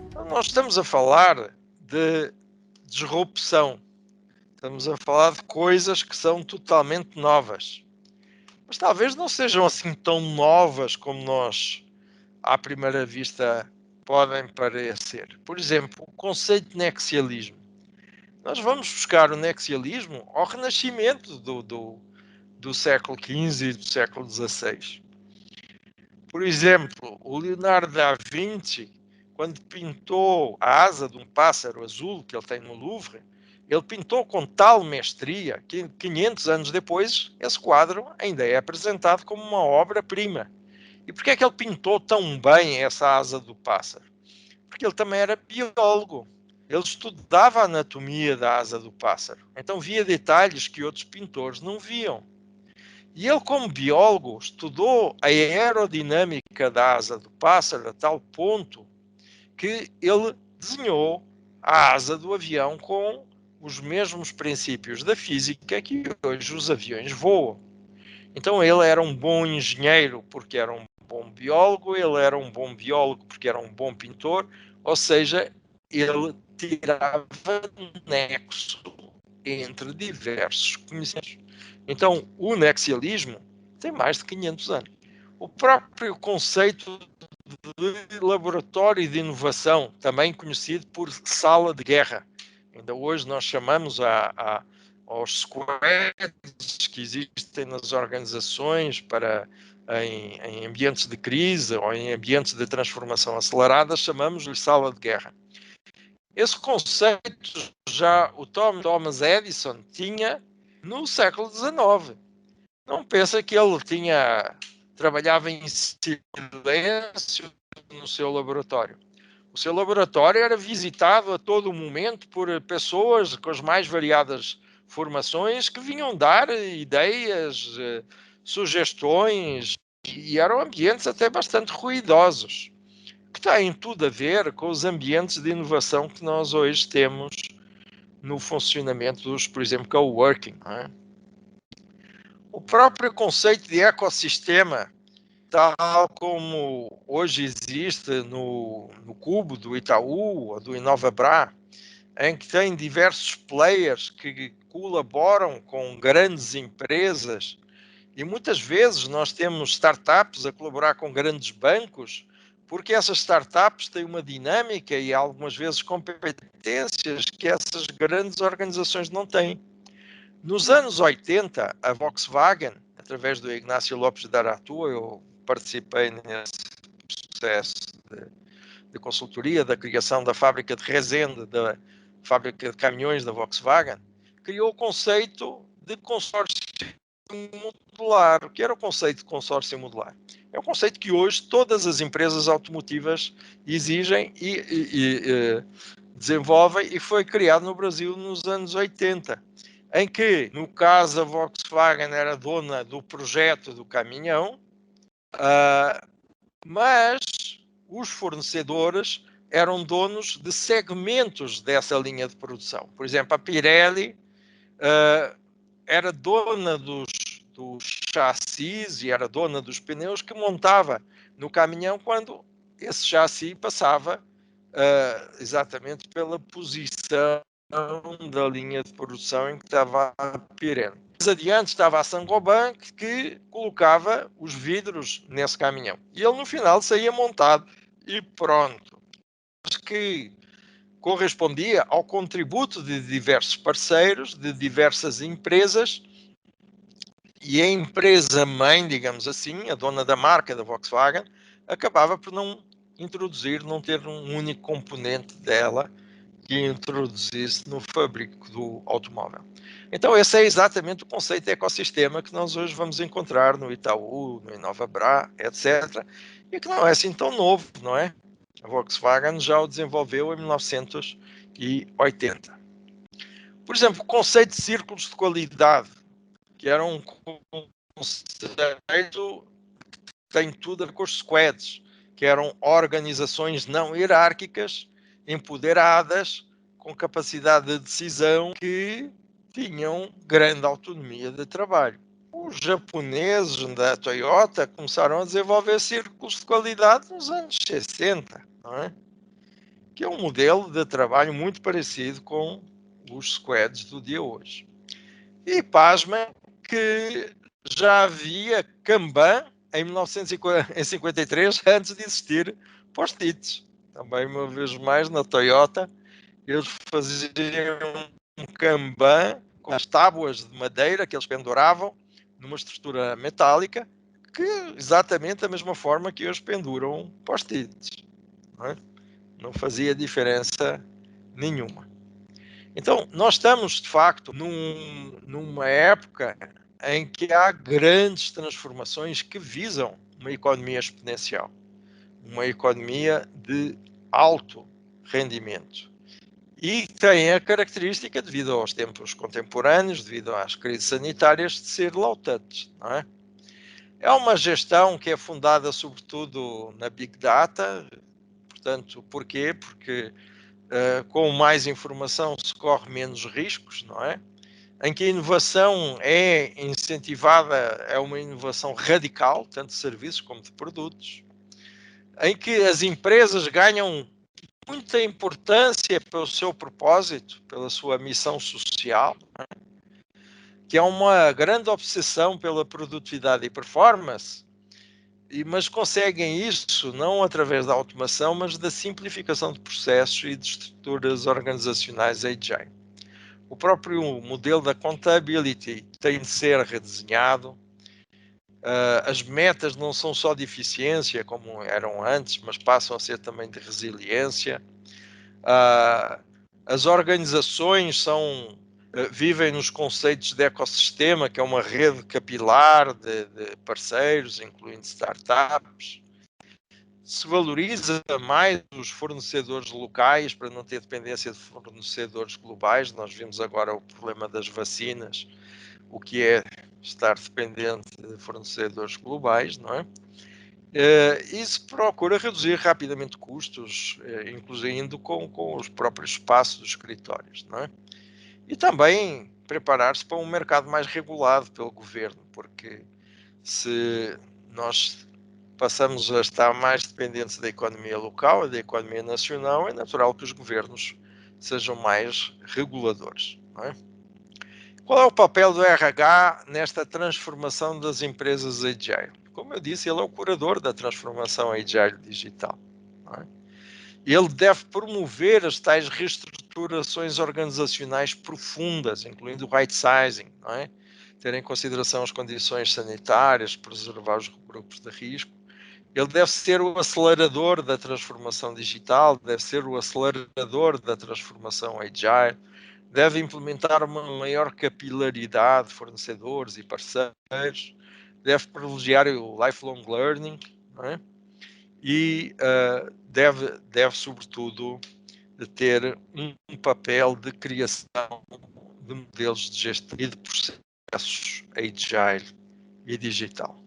Então, nós estamos a falar de disrupção. Estamos a falar de coisas que são totalmente novas. Mas talvez não sejam assim tão novas como nós, à primeira vista, podem parecer. Por exemplo, o conceito de nexialismo. Nós vamos buscar o nexialismo ao renascimento do século XV e do século XVI. Por exemplo, o Leonardo da Vinci, quando pintou a asa de um pássaro azul que ele tem no Louvre, ele pintou com tal mestria que 500 anos depois esse quadro ainda é apresentado como uma obra-prima. E por que é que ele pintou tão bem essa asa do pássaro? Porque ele também era biólogo. Ele estudava a anatomia da asa do pássaro. Então via detalhes que outros pintores não viam. E ele, como biólogo, estudou a aerodinâmica da asa do pássaro a tal ponto que ele desenhou a asa do avião com os mesmos princípios da física que hoje os aviões voam. Então ele era um bom engenheiro porque era um bom biólogo, ele era um bom biólogo porque era um bom pintor, ou seja, ele tirava nexo entre diversos conhecimentos. Então, o nexialismo tem mais de 500 anos. O próprio conceito de laboratório de inovação, também conhecido por sala de guerra. Ainda hoje nós chamamos aos squads que existem nas organizações em ambientes de crise ou em ambientes de transformação acelerada, chamamos-lhe sala de guerra. Esse conceito já o Thomas Edison tinha no século XIX. Não pensa que ele trabalhava em silêncio no seu laboratório. O seu laboratório era visitado a todo momento por pessoas com as mais variadas formações que vinham dar ideias, sugestões, e eram ambientes até bastante ruidosos, que têm tudo a ver com os ambientes de inovação que nós hoje temos no funcionamento dos, por exemplo, coworking. Não é? O próprio conceito de ecossistema, tal como hoje existe no Cubo do Itaú ou do Inovabra, em que tem diversos players que colaboram com grandes empresas, e muitas vezes nós temos startups a colaborar com grandes bancos, porque essas startups têm uma dinâmica e algumas vezes competências que essas grandes organizações não têm. Nos anos 80, a Volkswagen, através do Ignácio Lopes de Aratua, eu participei nesse processo de consultoria da criação da fábrica de Resende, da fábrica de caminhões da Volkswagen, criou o conceito de consórcio modular. O que era o conceito de consórcio modular? É um conceito que hoje todas as empresas automotivas exigem e desenvolvem, e foi criado no Brasil nos anos 80, em que, no caso, a Volkswagen era dona do projeto do caminhão, mas os fornecedores eram donos de segmentos dessa linha de produção. Por exemplo, a Pirelli era dona dos chassis e era dona dos pneus que montava no caminhão quando esse chassi passava exatamente pela posição da linha de produção em que estava a Pirelli. Mais adiante estava a Saint-Gobain que colocava os vidros nesse caminhão. E ele no final saía montado e pronto. Que correspondia ao contributo de diversos parceiros, de diversas empresas, e a empresa-mãe, digamos assim, a dona da marca da Volkswagen, acabava por não ter um único componente dela que introduzisse no fabrico do automóvel. Então esse é exatamente o conceito de ecossistema que nós hoje vamos encontrar no Itaú, no Inovabra, etc. E que não é assim tão novo, não é? A Volkswagen já o desenvolveu em 1980. Por exemplo, o conceito de círculos de qualidade, que era um conceito que tem tudo a ver com os squads, que eram organizações não hierárquicas, empoderadas, com capacidade de decisão, que tinham grande autonomia de trabalho. Os japoneses da Toyota começaram a desenvolver círculos de qualidade nos anos 60, não é? Que é um modelo de trabalho muito parecido com os squads do dia hoje. E pasmem que já havia Kanban em 1953, antes de existir post-its. Também, uma vez mais, na Toyota, eles faziam um Kanban com as tábuas de madeira que eles penduravam numa estrutura metálica, que exatamente da mesma forma que eles penduram post-its. Não fazia diferença nenhuma. Então, nós estamos, de facto, numa época em que há grandes transformações que visam uma economia exponencial, uma economia de alto rendimento. E tem a característica, devido aos tempos contemporâneos, devido às crises sanitárias, de ser low touch, não é? É uma gestão que é fundada sobretudo na Big Data. Portanto, porquê? Porque com mais informação se corre menos riscos, não é? Em que a inovação é incentivada, é uma inovação radical, tanto de serviços como de produtos, em que as empresas ganham muita importância pelo seu propósito, pela sua missão social, que é uma grande obsessão pela produtividade e performance, mas conseguem isso não através da automação, mas da simplificação de processos e de estruturas organizacionais agile. O próprio modelo da accountability tem de ser redesenhado. As metas não são só de eficiência, como eram antes, mas passam a ser também de resiliência. As organizações vivem nos conceitos de ecossistema, que é uma rede capilar de parceiros, incluindo startups. Se valoriza mais os fornecedores locais para não ter dependência de fornecedores globais. Nós vimos agora o problema das vacinas, o que é estar dependente de fornecedores globais, não é? E se procura reduzir rapidamente custos, incluindo com os próprios espaços dos escritórios, não é? E também preparar-se para um mercado mais regulado pelo governo, porque se nós passamos a estar mais dependentes da economia local e da economia nacional, é natural que os governos sejam mais reguladores, não é? Qual é o papel do RH nesta transformação das empresas agile? Como eu disse, ele é o curador da transformação agile digital, não é? Ele deve promover as tais reestruturações organizacionais profundas, incluindo o right sizing, não é? Ter em consideração as condições sanitárias, preservar os grupos de risco. Ele deve ser o acelerador da transformação digital, deve ser o acelerador da transformação agile, deve implementar uma maior capilaridade de fornecedores e parceiros, deve privilegiar o lifelong learning, não é? E deve, sobretudo, ter um papel de criação de modelos de gestão e de processos agile e digital.